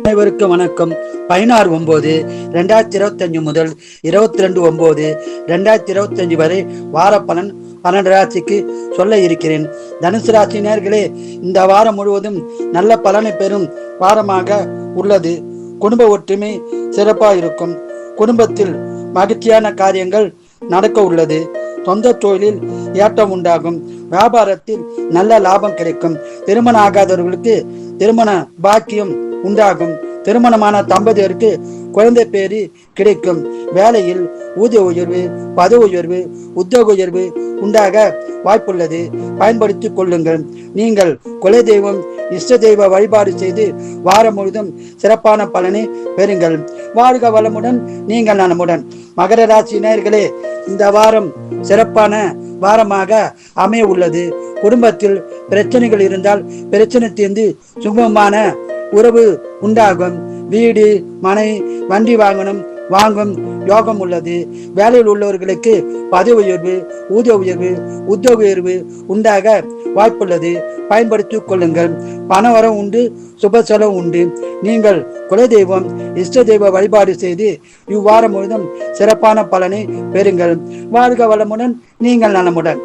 அனைவருக்கும் வணக்கம். 16/9/2025 முதல் 22/9/2025 வரை வார பலன் 12 ராசிக்கு சொல்ல இருக்கிறேன். தனுசு ராசி நேயர்களே, இந்த வாரம் முழுவதும் நல்ல பலனை பெறும் வாரமாக உள்ளது. குடும்ப ஒற்றுமை சிறப்பாக இருக்கும். குடும்பத்தில் மகிழ்ச்சியான காரியங்கள் நடக்க உள்ளது. சொந்த தொழிலில் ஏற்றம் உண்டாகும். வியாபாரத்தில் நல்ல லாபம் கிடைக்கும். திருமணம் ஆகாதவர்களுக்கு திருமண பாக்கியம் உண்டாகும். திருமணமான தம்பதியருக்கு குழந்தை பேரு கிடைக்கும். வேலையில் ஊதிய உயர்வு, பதவி உயர்வு, உத்தியோக உயர்வு உண்டாக வாய்ப்புள்ளது. பயன்படுத்திக் கொள்ளுங்கள். நீங்கள் குல தெய்வம், இஷ்ட தெய்வ வழிபாடு செய்து வாரம் முழுதும் சிறப்பான பலனை பெறுங்கள். வாழ்க வளமுடன், நீங்கள் நலமுடன். மகர ராசி நேயர்களே, இந்த வாரம் சிறப்பான வாரமாக அமைய உள்ளது. குடும்பத்தில் பிரச்சனைகள் இருந்தால் பிரச்சனை தீர்ந்து சுகமான உறவு உண்டாகும். வீடு, மனை, வண்டி வாங்கும் யோகம் உள்ளது. வேலையில் உள்ளவர்களுக்கு பதவி உயர்வு, ஊதிய உயர்வு, உத்தியோக உயர்வு உண்டாக வாய்ப்புள்ளது. பயன்படுத்திக் கொள்ளுங்கள். பண வரம் உண்டு, சுப செலவு உண்டு. நீங்கள் குலதெய்வம், இஷ்ட தெய்வ வழிபாடு செய்து இவ்வாரம் முழுதும் சிறப்பான பலனை பெறுங்கள். வாழ்க வளமுடன், நீங்கள் நலமுடன்.